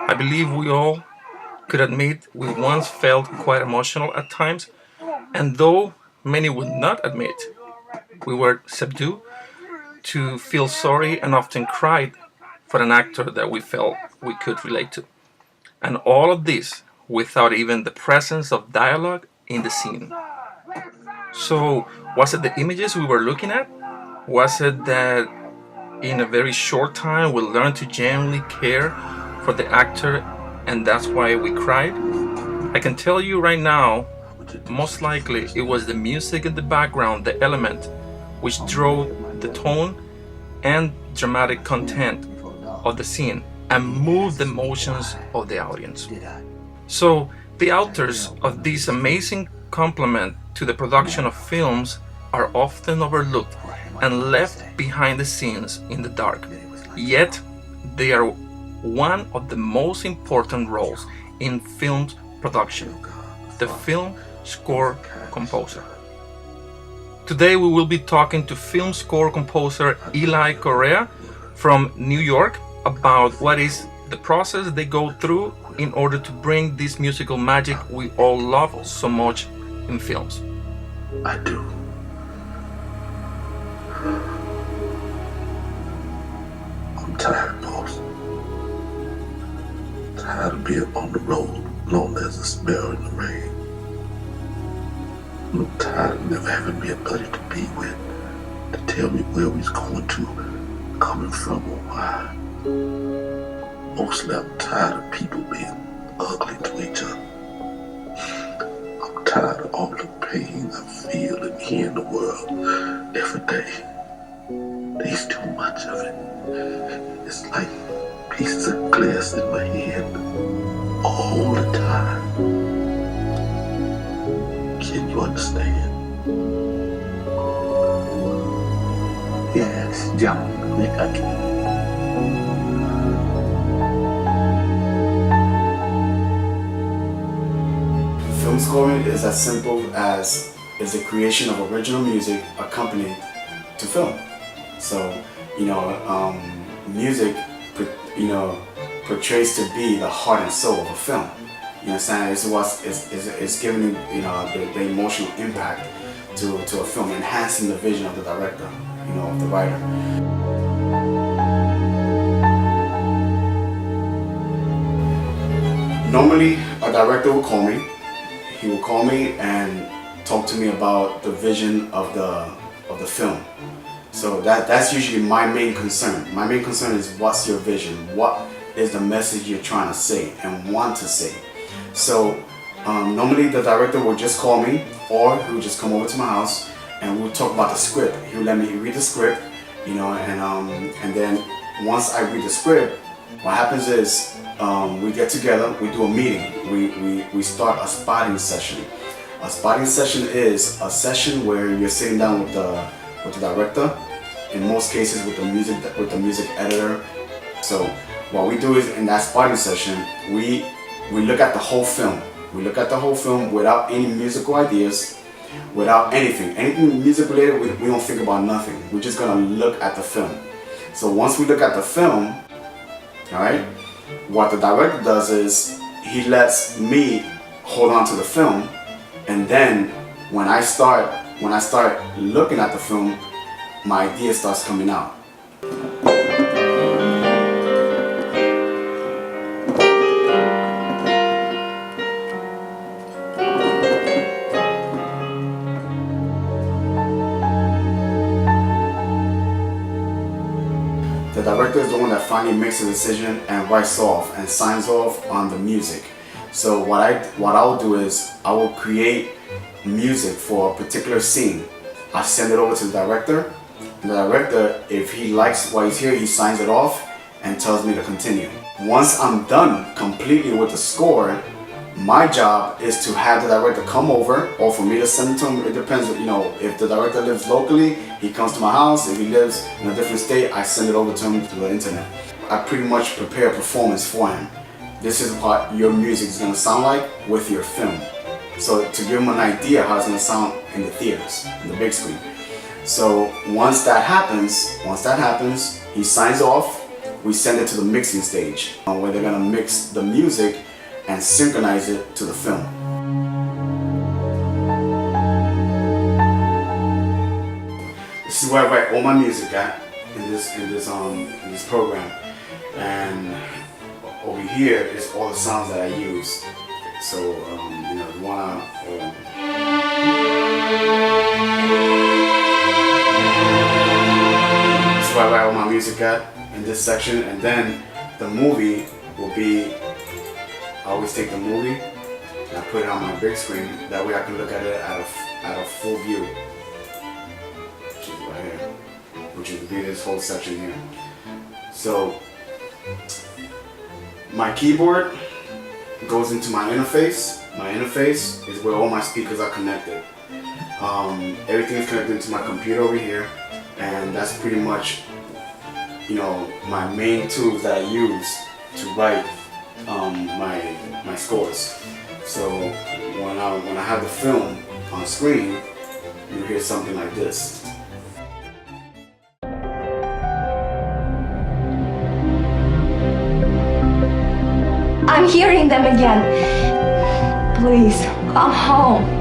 I believe we all could admit we once felt quite emotional at times, and though many would not admit, we were subdued to feel sorry and often cried for an actor that we felt we could relate to. And all of this without even the presence of dialogue in the scene. So, was it the images we were looking at? Was it that in a very short time we learned to genuinely care for the actor and that's why we cried? I can tell you right now, most likely it was the music in the background, the element, which drove the tone and dramatic content of the scene and moved the emotions of the audience. So, the authors of this amazing complement to the production of films are often overlooked and left behind the scenes in the dark. Yet, they are one of the most important roles in film production, the film score composer. Today we will be talking to film score composer Eli Correa from New York about what is the process they go through in order to bring this musical magic we all love so much in films. I do. I'm tired, boss. Tired of being on the road, known as a sparrow in the rain. I'm tired of never having me a buddy to be with, to tell me where we's going to, coming from, or why. Mostly I'm tired of people being ugly to each other. I'm tired of all the pain I feel and hear in the world every day. There's too much of it. It's like pieces of glass in my head all the time. Can you understand? Yes, John, I can. Film scoring is as simple as is the creation of original music accompanied to film. So, music, portrays to be the heart and soul of a film. You understand? It's giving the emotional impact to a film, enhancing the vision of the director, of the writer. Normally, a director will call me. He will call me and talk to me about the vision of the film. So that's usually my main concern. My main concern is what's your vision? What is the message you're trying to say and want to say? So normally the director will just call me, or he will just come over to my house and we'll talk about the script. He'll let me read the script, and then once I read the script, what happens is we get together, we do a meeting, we start a spotting session. A spotting session is a session where you're sitting down with the director, in most cases with the music editor. So what we do is, in that spotting session, we look at the whole film. We look at the whole film without any musical ideas, without anything music related. We don't think about nothing. We're just gonna look at the film. So once we look at the film, all right, what the director does is he lets me hold on to the film, and then when I start looking at the film, my idea starts coming out. The director is the one that finally makes a decision and writes off and signs off on the music. So what I'll do is I will create music for a particular scene. I send it over to the director. And the director, if he likes what he's hearing, he signs it off and tells me to continue. Once I'm done completely with the score, my job is to have the director come over, or for me to send it to him. It depends, if the director lives locally, he comes to my house. If he lives in a different state, I send it over to him through the internet. I pretty much prepare a performance for him. This is what your music is going to sound like with your film. So to give him an idea how it's going to sound in the theaters, in the big screen. So once that happens, he signs off we send it to the mixing stage where they're gonna mix the music and synchronize it to the film. This is where I write all my music at in this program, and over here is all the sounds that I use. So you know, you wanna. This is where I write all my music at in this section, and then the movie will be. I always take the movie and I put it on my big screen. That way I can look at it at a full view. Which is right here. Which will be this whole section here. So my keyboard goes into my interface. My interface is where all my speakers are connected. Everything is connected to my computer over here, and that's pretty much, you know, my main tools that I use to write my scores. So when I have the film on screen, you hear something like this. I'm hearing them again. Please, come home.